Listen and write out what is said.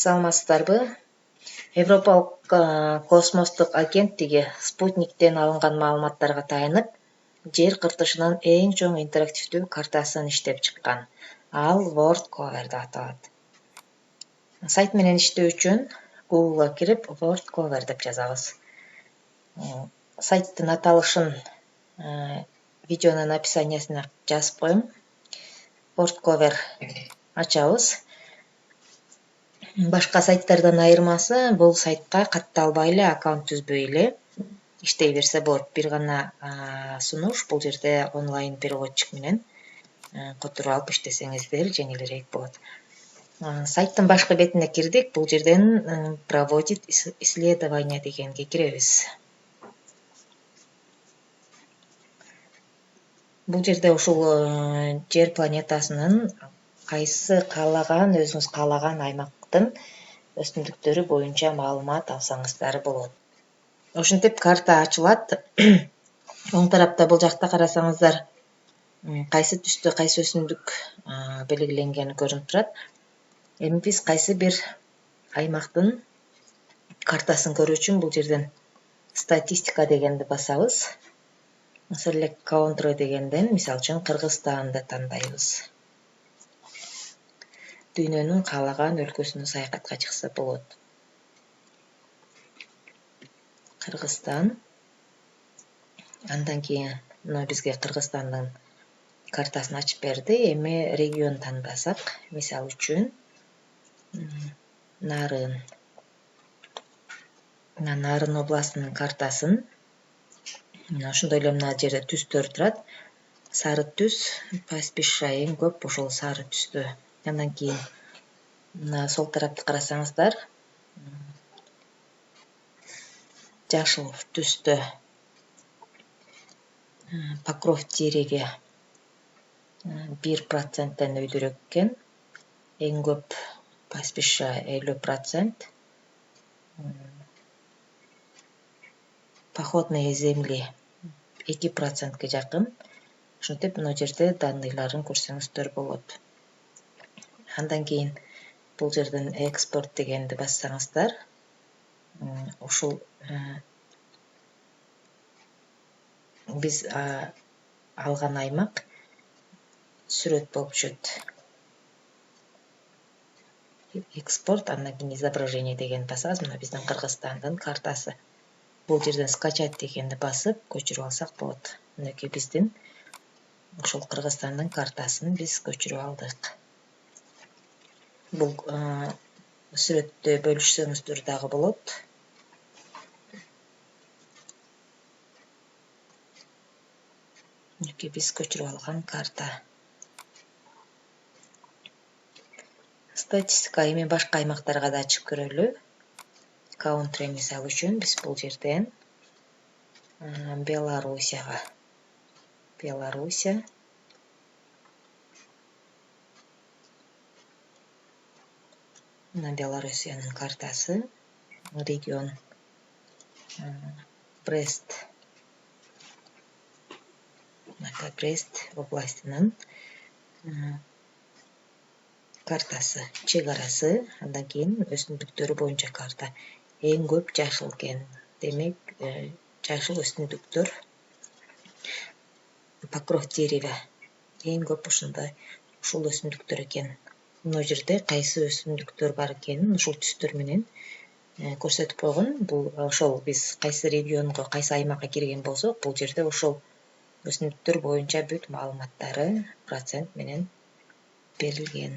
Саламатсыздарбы? Европалык космостук агенттиги спутниктен алынган маалыматтарга таянып, жер кыртышынын эң чоң интерактивдүү картасын иштеп чыккан. Ал World Cover деп аталат. Сайт менен иштөө үчүн Google'га кирип World Cover деп жазабыз. Сайттын аталышын видеонун описаниясына жазып коем. World Cover ачабыз. Башка сайттардан айырмасы, бул сайтка катталбай эле, аккаунт түзбөй эле иштей берсе болот. Бир гана сунуш, бул жерде онлайн переводчик менен которуп алып иштесеңиздер жеңилирээк болот. Сайттын башкы бетине кирдик. Бул жерден проводит исследование дегенге киребиз. Бул жерде ушул жер планетасынын кайсы өзүңүз каалаган аймактын өсүмдүктөрү боюнча маалымат алсаңыздар болот. Ошентип карта ачылат. Оң тарапта бул жакта карасаңыздар, кайсы түстө кайсы өсүмдүк белгиленгени көрүнүп турат. Эми биз кайсы бир аймактын картасын көрүү үчүн бул жерден статистика дегенди басабыз. Select country дегенден, мисалы үчүн, Кыргызстанды тандайбыз. Дүйнөнүн каалаган өлкөсүнө саякатка чыкса болот. Кыргызстан. Андан кийин бизге Кыргызстандын картасын ачып берди. Эми регион тандасак, мисалы үчүн, Нарын. Нарын областынын картасын. Ошондой эле мына жерде түстөр турат. Сары түс, Паспиша эң көп ошол сары түстө. Андан кийин мына сол тарапты карасаңыздар, жашыл түстө Покров тереги 1%тен өйдөрөөк экен. Эң көп Паспиша 50%. Походные земли 2%ке жакын. Ошентип мына жерде данныйларын көрсөңүздөр болот. Андан кийин бул жерден экспорт дегенди бассаңыздар, ушул биз алган аймак сүрөт болуп түшөт. Экспорт, андан кийин изображение деген басабыз. Мына биздин Кыргызстандын картасы. Бул жерден скачать дегенди басып, көчүрүп алсак болот. Мынакей биздин ушул Кыргызстандын картасын биз көчүрүп алдык. Бул сүрөттө бөлүшсөңүздөр дагы болот. Мынакей биз көчүрүп алган карта. Статистика эми башка аймактарга да ачып көрөлү. Country мисалы үчүн биз бул жерден Белоруссияга. Белоруссия. Мына Белоруссиянын картасы. Регион Брест. Мына Брест областынын картасы, чек арасы. Андан кийин өсүмдүктөрү боюнча карта. Эң көп жашыл экен. Демек, жашыл өсүмдүктөр Покров дереви эң көп ушул өсүмдүктөр экен. Мына жерде кайсы өсүмдүктөр бар экенин ушул түстөр менен көрсөтүп койгон. Бул ошол биз кайсы регионго, кайсы аймакка кирген болсок, бул жерде ошол өсүмдүктөр боюнча бүт маалыматтары процент менен берилген.